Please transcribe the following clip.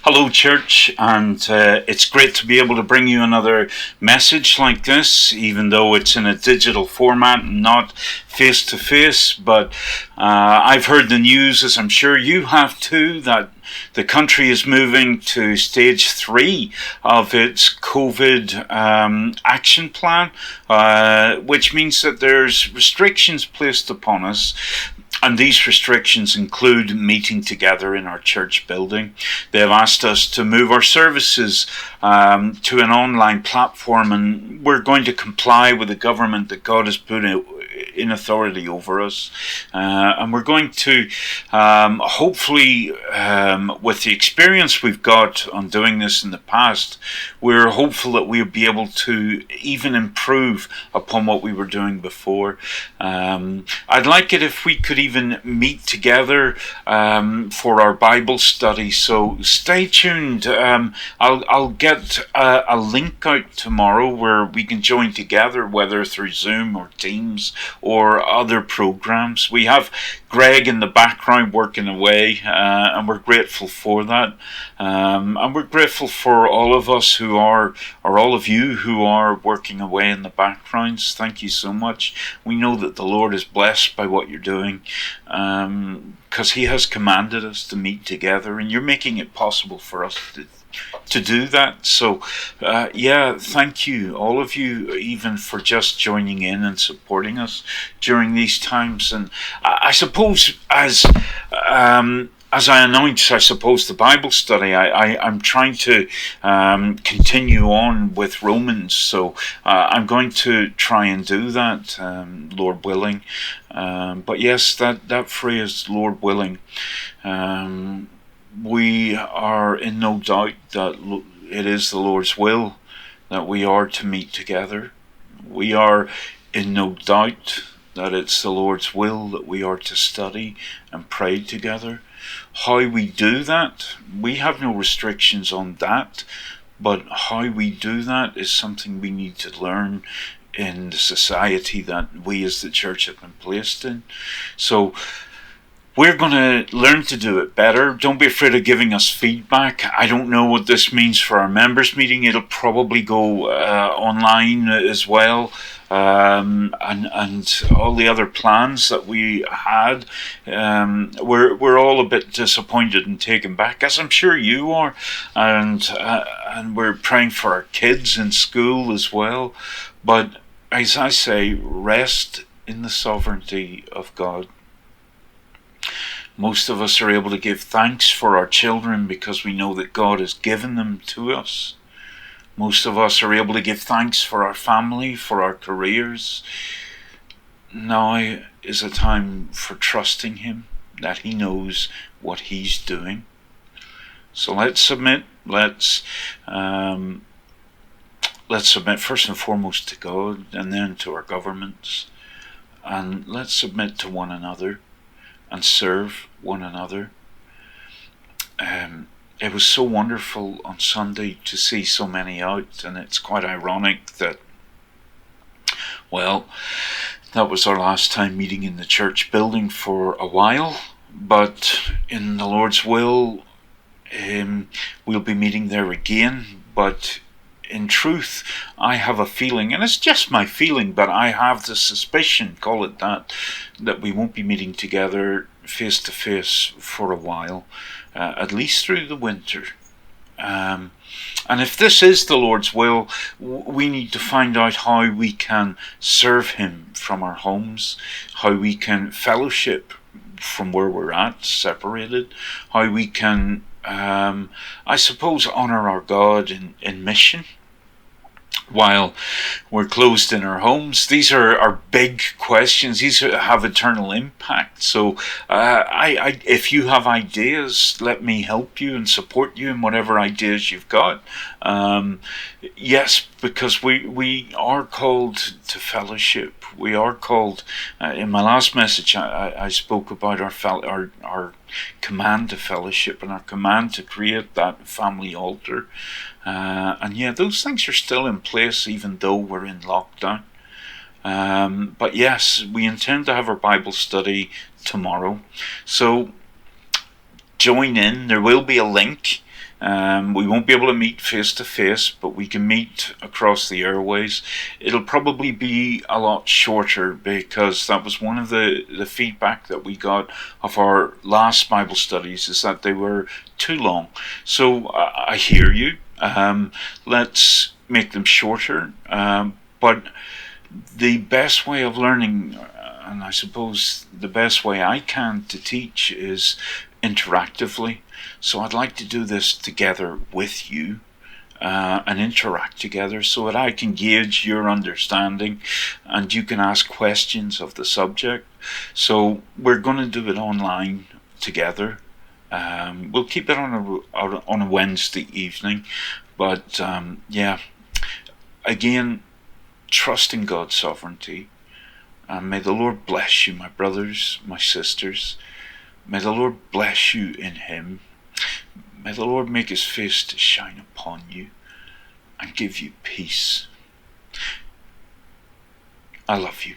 Hello, church, and it's great to be able to bring you another message like this, even though it's in a digital format and not face to face. But I've heard the news, as I'm sure you have too, that the country is moving to stage 3 of its COVID action plan, which means that there's restrictions placed upon us. And these restrictions include meeting together in our church building. They have asked us to move our services to an online platform, and we're going to comply with the government that God has put in authority over us. And we're going to, hopefully, with the experience we've got on doing this in the past, we're hopeful that we'll be able to even improve upon what we were doing before. I'd like it if we could even meet together for our Bible study. So stay tuned. I'll get a link out tomorrow where we can join together, whether through Zoom or Teams or other programs. We have Greg in the background working away, and we're grateful for that. And we're grateful for all of us who are, or all of you who are working away in the backgrounds. Thank you so much. We know that the Lord is blessed by what you're doing, because He has commanded us to meet together, and you're making it possible for us to do that. So thank you, all of you, even for just joining in and supporting us during these times. And I suppose as I announced, the Bible study, I'm trying to continue on with Romans, so I'm going to try and do that, Lord willing. But yes, that phrase, Lord willing, we are in no doubt that it is the Lord's will that we are to meet together. We are in no doubt that it's the Lord's will that we are to study and pray together. How we do that, we have no restrictions on that, but how we do that is something we need to learn in the society that we as the church have been placed in. So we're going to learn to do it better. Don't be afraid of giving us feedback. I don't know what this means for our members meeting. It'll probably go online as well. And all the other plans that we had, we're all a bit disappointed and taken back, as I'm sure you are. And we're praying for our kids in school as well. But as I say, rest in the sovereignty of God. Most of us are able to give thanks for our children because we know that God has given them to us. Most of us are able to give thanks for our family, for our careers. Now is a time for trusting Him, that He knows what He's doing. So let's submit. Let's submit first and foremost to God, and then to our governments. And let's submit to one another and serve one another. It was so wonderful on Sunday to see so many out, and it's quite ironic that, well, that was our last time meeting in the church building for a while, but in the Lord's will, we'll be meeting there again. But in truth, I have a feeling, and it's just my feeling, but I have the suspicion, call it that we won't be meeting together face to face for a while, at least through the winter. And if this is the Lord's will, we need to find out how we can serve Him from our homes, how we can fellowship from where we're at, separated, how we can, I suppose, honor our God in mission while we're closed in our homes. These are big questions. These have eternal impact. So if you have ideas, let me help you and support you in whatever ideas you've got. Yes, because we are called to fellowship. We are called, in my last message I spoke about our command to fellowship and our command to create that family altar. And yeah, those things are still in place even though we're in lockdown. But yes, we intend to have our Bible study tomorrow. So join in. There will be a link We won't be able to meet face to face, but we can meet across the airways. It'll probably be a lot shorter because that was one of the feedback that we got of our last Bible studies, is that they were too long. So I hear you. Let's make them shorter. But the best way of learning, and I suppose the best way I can to teach, is interactively. So I'd like to do this together with you and interact together so that I can gauge your understanding and you can ask questions of the subject. So we're going to do it online together. We'll keep it on a Wednesday evening, but yeah, again, trust in God's sovereignty. And may the Lord bless you, my brothers, my sisters. May the Lord bless you in Him. May the Lord make His face to shine upon you and give you peace. I love you.